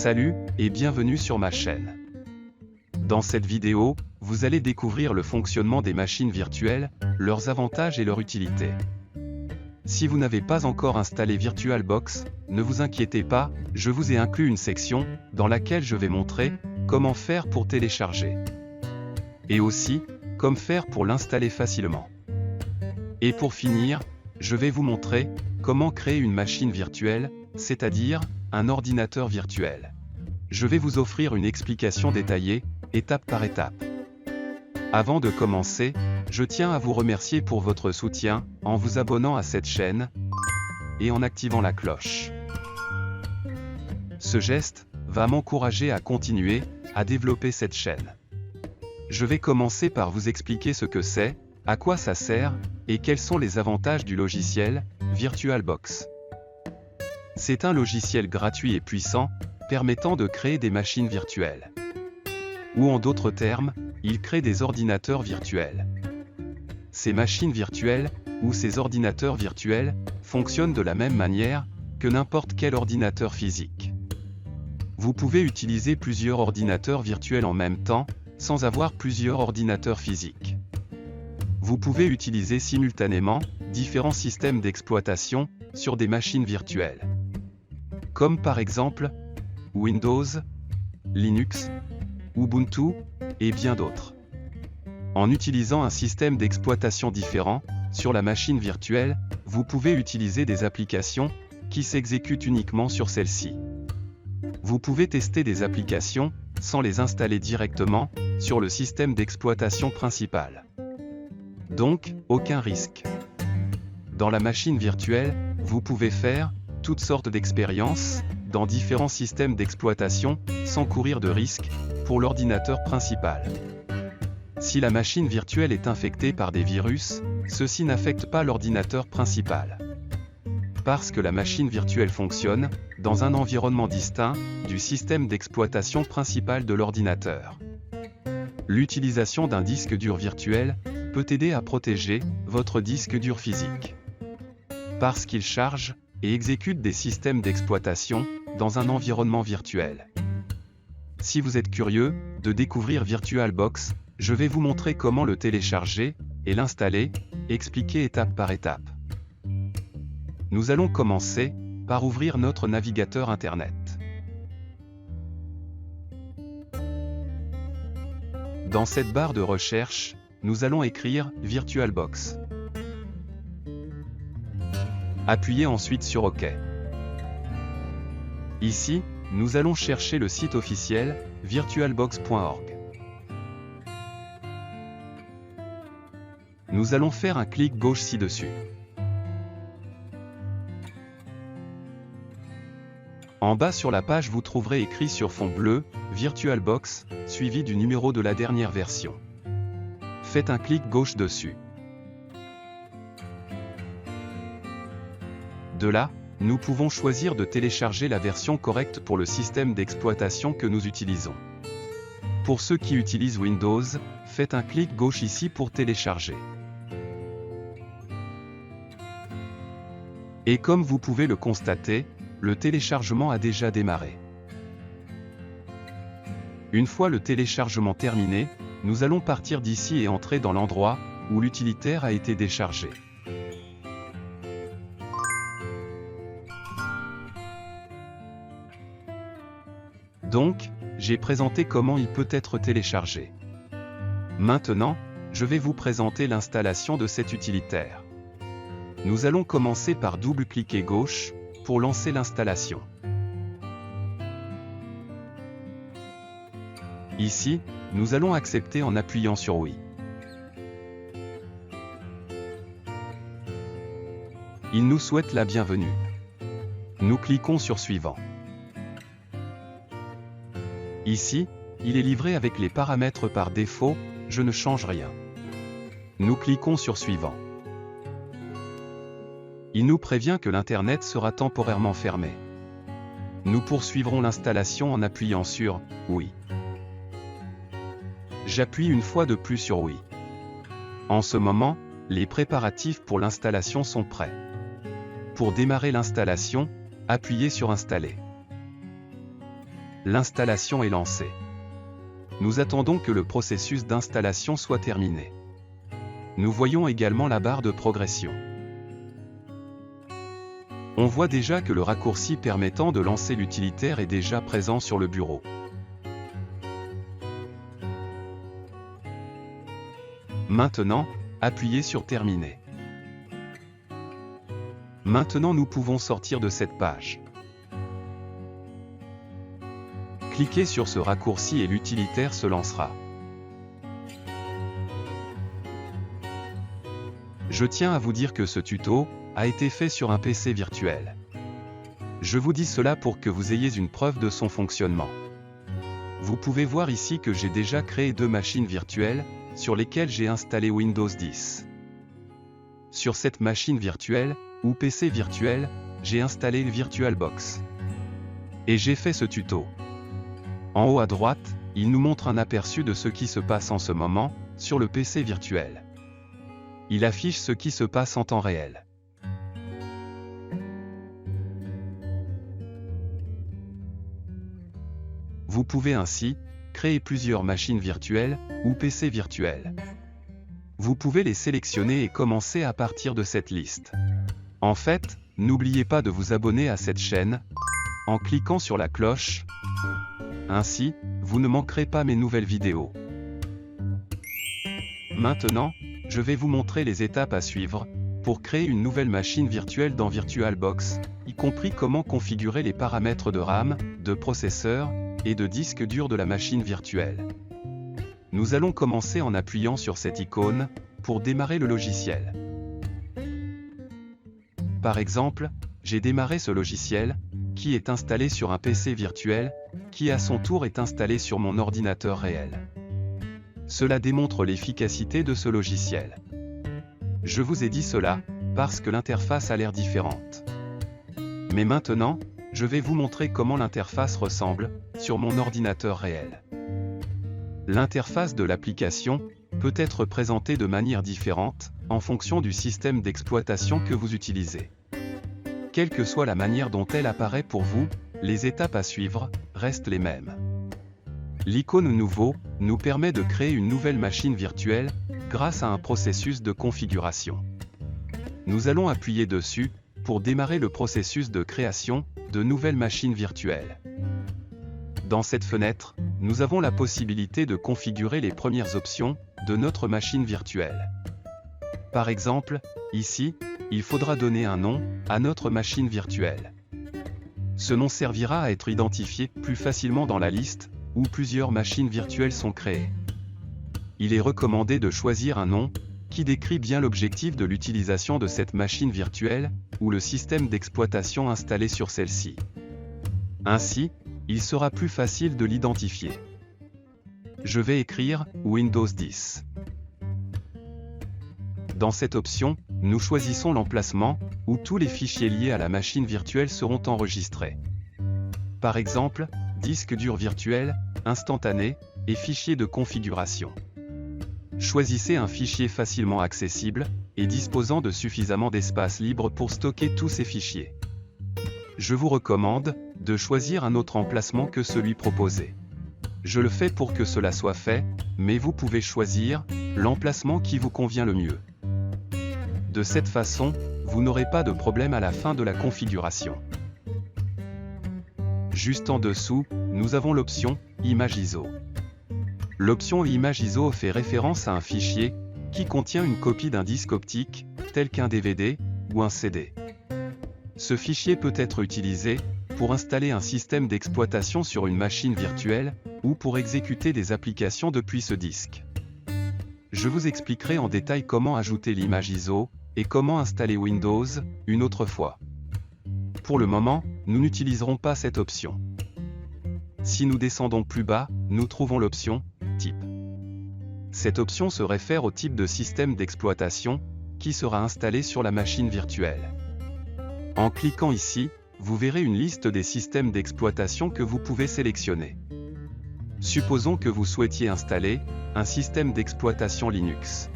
Salut, et bienvenue sur ma chaîne. Dans cette vidéo, vous allez découvrir le fonctionnement des machines virtuelles, leurs avantages et leur utilité. Si vous n'avez pas encore installé VirtualBox, ne vous inquiétez pas, je vous ai inclus une section, dans laquelle je vais montrer comment faire pour télécharger. Et aussi, comment faire pour l'installer facilement. Et pour finir, je vais vous montrer comment créer une machine virtuelle, c'est-à-dire un ordinateur virtuel. Je vais vous offrir une explication détaillée, étape par étape. Avant de commencer, je tiens à vous remercier pour votre soutien, en vous abonnant à cette chaîne, et en activant la cloche. Ce geste va m'encourager à continuer, à développer cette chaîne. Je vais commencer par vous expliquer ce que c'est, à quoi ça sert, et quels sont les avantages du logiciel, VirtualBox. C'est un logiciel gratuit et puissant, permettant de créer des machines virtuelles. Ou en d'autres termes, il crée des ordinateurs virtuels. Ces machines virtuelles, ou ces ordinateurs virtuels, fonctionnent de la même manière que n'importe quel ordinateur physique. Vous pouvez utiliser plusieurs ordinateurs virtuels en même temps, sans avoir plusieurs ordinateurs physiques. Vous pouvez utiliser simultanément différents systèmes d'exploitation sur des machines virtuelles. Comme par exemple Windows, Linux, Ubuntu, et bien d'autres. En utilisant un système d'exploitation différent, sur la machine virtuelle, vous pouvez utiliser des applications qui s'exécutent uniquement sur celle-ci. Vous pouvez tester des applications sans les installer directement sur le système d'exploitation principal. Donc, aucun risque. Dans la machine virtuelle, vous pouvez faire toutes sortes d'expériences dans différents systèmes d'exploitation sans courir de risque pour l'ordinateur principal. Si la machine virtuelle est infectée par des virus, ceux-ci n'affectent pas l'ordinateur principal. Parce que la machine virtuelle fonctionne dans un environnement distinct du système d'exploitation principal de l'ordinateur. L'utilisation d'un disque dur virtuel peut aider à protéger votre disque dur physique. Parce qu'il charge et exécute des systèmes d'exploitation dans un environnement virtuel. Si vous êtes curieux de découvrir VirtualBox, je vais vous montrer comment le télécharger et l'installer, expliquer étape par étape. Nous allons commencer par ouvrir notre navigateur Internet. Dans cette barre de recherche, nous allons écrire VirtualBox. Appuyez ensuite sur OK. Ici, nous allons chercher le site officiel, virtualbox.org. Nous allons faire un clic gauche ci-dessus. En bas sur la page vous trouverez écrit sur fond bleu, VirtualBox, suivi du numéro de la dernière version. Faites un clic gauche dessus. De là, nous pouvons choisir de télécharger la version correcte pour le système d'exploitation que nous utilisons. Pour ceux qui utilisent Windows, faites un clic gauche ici pour télécharger. Et comme vous pouvez le constater, le téléchargement a déjà démarré. Une fois le téléchargement terminé, nous allons partir d'ici et entrer dans l'endroit où l'utilitaire a été déchargé. Donc, j'ai présenté comment il peut être téléchargé. Maintenant, je vais vous présenter l'installation de cet utilitaire. Nous allons commencer par double-cliquer gauche pour lancer l'installation. Ici, nous allons accepter en appuyant sur Oui. Il nous souhaite la bienvenue. Nous cliquons sur Suivant. Ici, il est livré avec les paramètres par défaut, je ne change rien. Nous cliquons sur Suivant. Il nous prévient que l'Internet sera temporairement fermé. Nous poursuivrons l'installation en appuyant sur Oui. J'appuie une fois de plus sur Oui. En ce moment, les préparatifs pour l'installation sont prêts. Pour démarrer l'installation, appuyez sur Installer. L'installation est lancée. Nous attendons que le processus d'installation soit terminé. Nous voyons également la barre de progression. On voit déjà que le raccourci permettant de lancer l'utilitaire est déjà présent sur le bureau. Maintenant, appuyez sur Terminer. Maintenant nous pouvons sortir de cette page. Cliquez sur ce raccourci et l'utilitaire se lancera. Je tiens à vous dire que ce tuto a été fait sur un PC virtuel. Je vous dis cela pour que vous ayez une preuve de son fonctionnement. Vous pouvez voir ici que j'ai déjà créé 2 machines virtuelles, sur lesquelles j'ai installé Windows 10. Sur cette machine virtuelle, ou PC virtuel, j'ai installé le VirtualBox. Et j'ai fait ce tuto. En haut à droite, il nous montre un aperçu de ce qui se passe en ce moment, sur le PC virtuel. Il affiche ce qui se passe en temps réel. Vous pouvez ainsi créer plusieurs machines virtuelles ou PC virtuels. Vous pouvez les sélectionner et commencer à partir de cette liste. En fait, n'oubliez pas de vous abonner à cette chaîne en cliquant sur la cloche. Ainsi, vous ne manquerez pas mes nouvelles vidéos. Maintenant, je vais vous montrer les étapes à suivre pour créer une nouvelle machine virtuelle dans VirtualBox, y compris comment configurer les paramètres de RAM, de processeur et de disque dur de la machine virtuelle. Nous allons commencer en appuyant sur cette icône pour démarrer le logiciel. Par exemple, j'ai démarré ce logiciel qui est installé sur un PC virtuel qui à son tour est installé sur mon ordinateur réel. Cela démontre l'efficacité de ce logiciel. Je vous ai dit cela parce que l'interface a l'air différente. Mais maintenant, je vais vous montrer comment l'interface ressemble sur mon ordinateur réel. L'interface de l'application peut être présentée de manière différente en fonction du système d'exploitation que vous utilisez. Quelle que soit la manière dont elle apparaît pour vous, les étapes à suivre restent les mêmes. L'icône Nouveau nous permet de créer une nouvelle machine virtuelle grâce à un processus de configuration. Nous allons appuyer dessus pour démarrer le processus de création de nouvelles machines virtuelles. Dans cette fenêtre, nous avons la possibilité de configurer les premières options de notre machine virtuelle. Par exemple, ici, il faudra donner un nom à notre machine virtuelle. Ce nom servira à être identifié plus facilement dans la liste où plusieurs machines virtuelles sont créées. Il est recommandé de choisir un nom qui décrit bien l'objectif de l'utilisation de cette machine virtuelle ou le système d'exploitation installé sur celle-ci. Ainsi, il sera plus facile de l'identifier. Je vais écrire Windows 10. Dans cette option, nous choisissons l'emplacement où tous les fichiers liés à la machine virtuelle seront enregistrés. Par exemple, disque dur virtuel, instantané, et fichier de configuration. Choisissez un fichier facilement accessible et disposant de suffisamment d'espace libre pour stocker tous ces fichiers. Je vous recommande de choisir un autre emplacement que celui proposé. Je le fais pour que cela soit fait, mais vous pouvez choisir l'emplacement qui vous convient le mieux. De cette façon, vous n'aurez pas de problème à la fin de la configuration. Juste en dessous, nous avons l'option Image ISO. L'option Image ISO fait référence à un fichier qui contient une copie d'un disque optique, tel qu'un DVD ou un CD. Ce fichier peut être utilisé pour installer un système d'exploitation sur une machine virtuelle ou pour exécuter des applications depuis ce disque. Je vous expliquerai en détail comment ajouter l'image ISO et comment installer Windows une autre fois. Pour le moment, nous n'utiliserons pas cette option. Si nous descendons plus bas, nous trouvons l'option Type. Cette option se réfère au type de système d'exploitation qui sera installé sur la machine virtuelle. En cliquant ici, vous verrez une liste des systèmes d'exploitation que vous pouvez sélectionner. Supposons que vous souhaitiez installer un système d'exploitation Linux.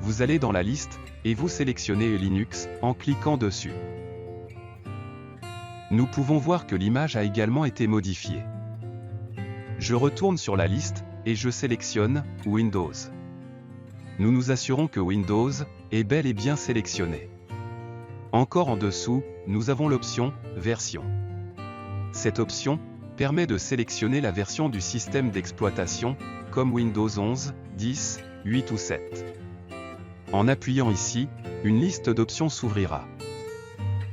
Vous allez dans la liste et vous sélectionnez Linux en cliquant dessus. Nous pouvons voir que l'image a également été modifiée. Je retourne sur la liste, et je sélectionne « Windows ». Nous nous assurons que Windows est bel et bien sélectionné. Encore en dessous, nous avons l'option « Version ». Cette option permet de sélectionner la version du système d'exploitation, comme Windows 11, 10, 8 ou 7. En appuyant ici, une liste d'options s'ouvrira.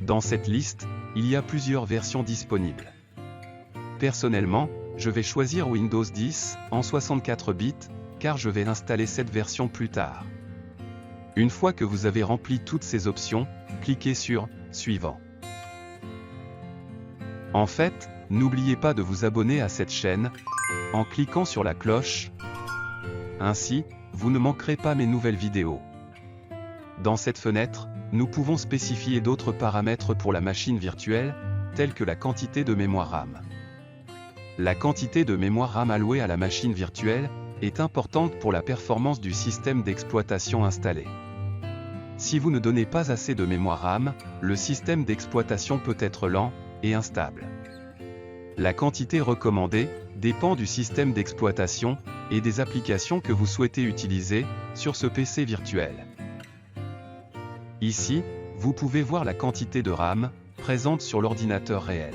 Dans cette liste, il y a plusieurs versions disponibles. Personnellement, je vais choisir Windows 10 en 64 bits, car je vais installer cette version plus tard. Une fois que vous avez rempli toutes ces options, cliquez sur « Suivant ». En fait, n'oubliez pas de vous abonner à cette chaîne en cliquant sur la cloche. Ainsi, vous ne manquerez pas mes nouvelles vidéos. Dans cette fenêtre, nous pouvons spécifier d'autres paramètres pour la machine virtuelle, tels que la quantité de mémoire RAM. La quantité de mémoire RAM allouée à la machine virtuelle est importante pour la performance du système d'exploitation installé. Si vous ne donnez pas assez de mémoire RAM, le système d'exploitation peut être lent et instable. La quantité recommandée dépend du système d'exploitation et des applications que vous souhaitez utiliser sur ce PC virtuel. Ici, vous pouvez voir la quantité de RAM présente sur l'ordinateur réel.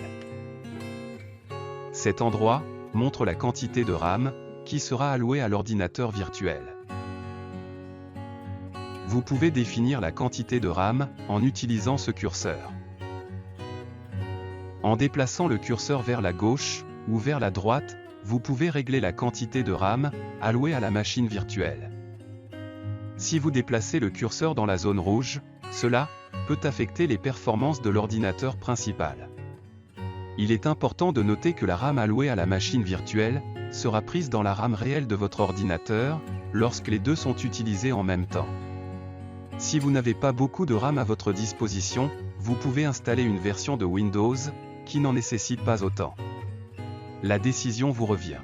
Cet endroit montre la quantité de RAM qui sera allouée à l'ordinateur virtuel. Vous pouvez définir la quantité de RAM en utilisant ce curseur. En déplaçant le curseur vers la gauche ou vers la droite, vous pouvez régler la quantité de RAM allouée à la machine virtuelle. Si vous déplacez le curseur dans la zone rouge, cela peut affecter les performances de l'ordinateur principal. Il est important de noter que la RAM allouée à la machine virtuelle sera prise dans la RAM réelle de votre ordinateur lorsque les deux sont utilisés en même temps. Si vous n'avez pas beaucoup de RAM à votre disposition, vous pouvez installer une version de Windows qui n'en nécessite pas autant. La décision vous revient.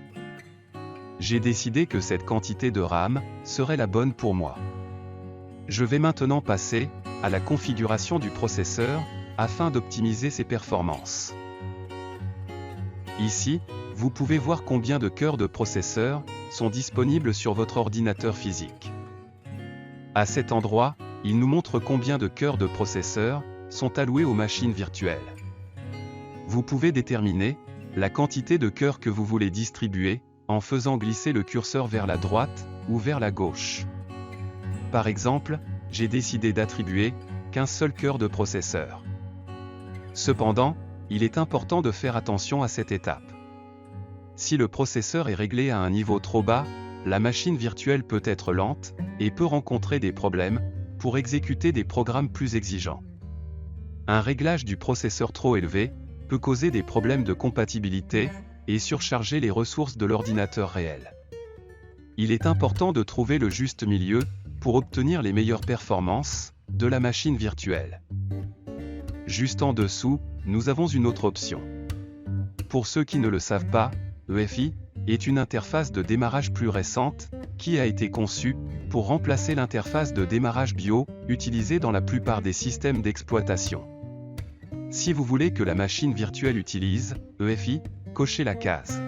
J'ai décidé que cette quantité de RAM serait la bonne pour moi. Je vais maintenant passer à la configuration du processeur afin d'optimiser ses performances. Ici, vous pouvez voir combien de cœurs de processeur sont disponibles sur votre ordinateur physique. À cet endroit, il nous montre combien de cœurs de processeur sont alloués aux machines virtuelles. Vous pouvez déterminer la quantité de cœurs que vous voulez distribuer en faisant glisser le curseur vers la droite ou vers la gauche. Par exemple, j'ai décidé d'attribuer qu'un seul cœur de processeur. Cependant, il est important de faire attention à cette étape. Si le processeur est réglé à un niveau trop bas, la machine virtuelle peut être lente et peut rencontrer des problèmes pour exécuter des programmes plus exigeants. Un réglage du processeur trop élevé peut causer des problèmes de compatibilité et surcharger les ressources de l'ordinateur réel. Il est important de trouver le juste milieu pour obtenir les meilleures performances de la machine virtuelle. Juste en dessous, nous avons une autre option. Pour ceux qui ne le savent pas, EFI est une interface de démarrage plus récente qui a été conçue pour remplacer l'interface de démarrage BIOS utilisée dans la plupart des systèmes d'exploitation. Si vous voulez que la machine virtuelle utilise EFI, cochez la case.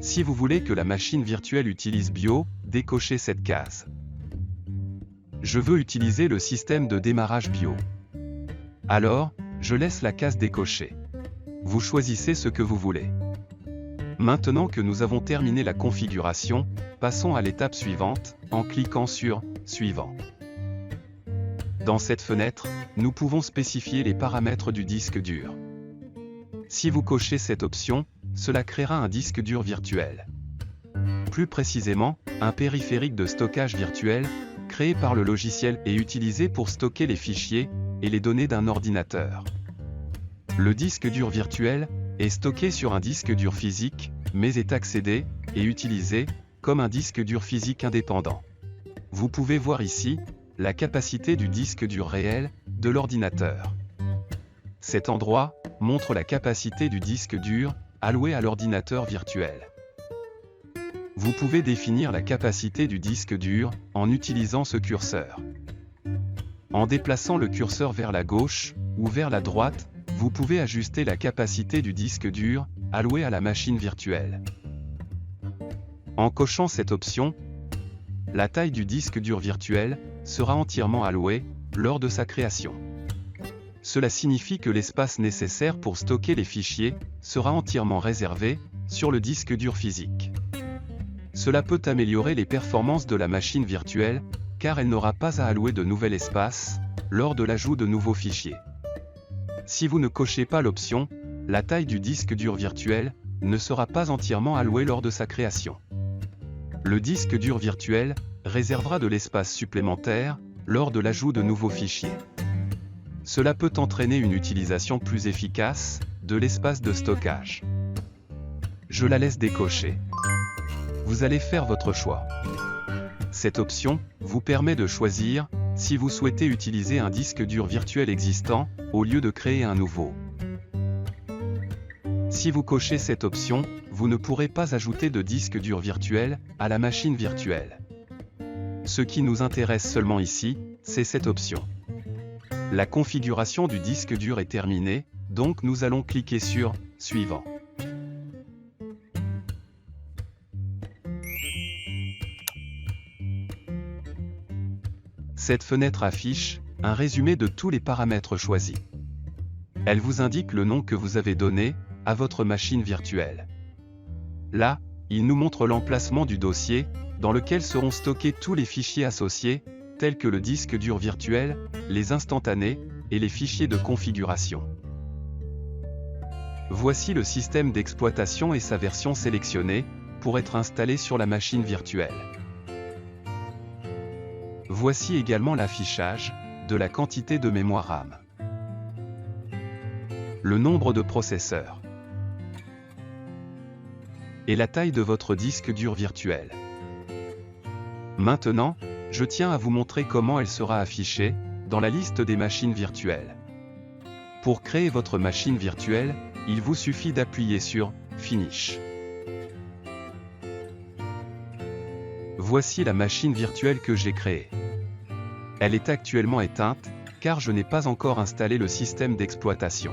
Si vous voulez que la machine virtuelle utilise BIOS, décochez cette case. Je veux utiliser le système de démarrage BIOS. Alors, je laisse la case décochée. Vous choisissez ce que vous voulez. Maintenant que nous avons terminé la configuration, passons à l'étape suivante, en cliquant sur « Suivant ». Dans cette fenêtre, nous pouvons spécifier les paramètres du disque dur. Si vous cochez cette option, cela créera un disque dur virtuel. Plus précisément, un périphérique de stockage virtuel, créé par le logiciel et utilisé pour stocker les fichiers et les données d'un ordinateur. Le disque dur virtuel est stocké sur un disque dur physique, mais est accédé et utilisé comme un disque dur physique indépendant. Vous pouvez voir ici la capacité du disque dur réel de l'ordinateur. Cet endroit montre la capacité du disque dur alloué à l'ordinateur virtuel. Vous pouvez définir la capacité du disque dur en utilisant ce curseur. En déplaçant le curseur vers la gauche ou vers la droite, vous pouvez ajuster la capacité du disque dur alloué à la machine virtuelle. En cochant cette option, la taille du disque dur virtuel sera entièrement allouée lors de sa création. Cela signifie que l'espace nécessaire pour stocker les fichiers sera entièrement réservé sur le disque dur physique. Cela peut améliorer les performances de la machine virtuelle, car elle n'aura pas à allouer de nouvel espace lors de l'ajout de nouveaux fichiers. Si vous ne cochez pas l'option, la taille du disque dur virtuel ne sera pas entièrement allouée lors de sa création. Le disque dur virtuel réservera de l'espace supplémentaire lors de l'ajout de nouveaux fichiers. Cela peut entraîner une utilisation plus efficace de l'espace de stockage. Je la laisse décocher. Vous allez faire votre choix. Cette option vous permet de choisir si vous souhaitez utiliser un disque dur virtuel existant au lieu de créer un nouveau. Si vous cochez cette option, vous ne pourrez pas ajouter de disque dur virtuel à la machine virtuelle. Ce qui nous intéresse seulement ici, c'est cette option. La configuration du disque dur est terminée, donc nous allons cliquer sur « Suivant ». Cette fenêtre affiche un résumé de tous les paramètres choisis. Elle vous indique le nom que vous avez donné à votre machine virtuelle. Là, il nous montre l'emplacement du dossier dans lequel seront stockés tous les fichiers associés, tels que le disque dur virtuel, les instantanés et les fichiers de configuration. Voici le système d'exploitation et sa version sélectionnée pour être installé sur la machine virtuelle. Voici également l'affichage de la quantité de mémoire RAM, le nombre de processeurs et la taille de votre disque dur virtuel. Maintenant, je tiens à vous montrer comment elle sera affichée dans la liste des machines virtuelles. Pour créer votre machine virtuelle, il vous suffit d'appuyer sur « Finish ». Voici la machine virtuelle que j'ai créée. Elle est actuellement éteinte, car je n'ai pas encore installé le système d'exploitation.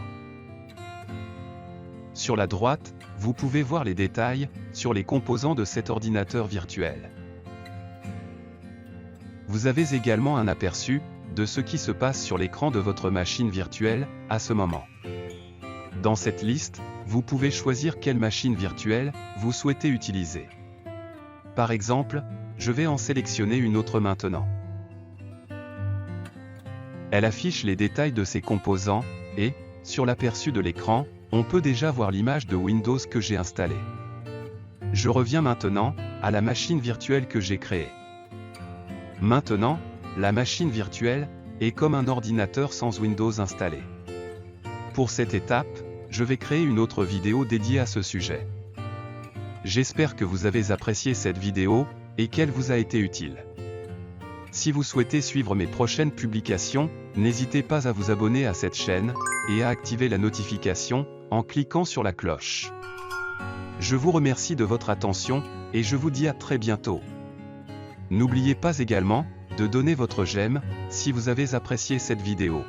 Sur la droite, vous pouvez voir les détails sur les composants de cet ordinateur virtuel. Vous avez également un aperçu de ce qui se passe sur l'écran de votre machine virtuelle à ce moment. Dans cette liste, vous pouvez choisir quelle machine virtuelle vous souhaitez utiliser. Par exemple, je vais en sélectionner une autre maintenant. Elle affiche les détails de ses composants et, sur l'aperçu de l'écran, on peut déjà voir l'image de Windows que j'ai installée. Je reviens maintenant à la machine virtuelle que j'ai créée. Maintenant, la machine virtuelle est comme un ordinateur sans Windows installé. Pour cette étape, je vais créer une autre vidéo dédiée à ce sujet. J'espère que vous avez apprécié cette vidéo et qu'elle vous a été utile. Si vous souhaitez suivre mes prochaines publications, n'hésitez pas à vous abonner à cette chaîne et à activer la notification en cliquant sur la cloche. Je vous remercie de votre attention et je vous dis à très bientôt. N'oubliez pas également de donner votre j'aime si vous avez apprécié cette vidéo.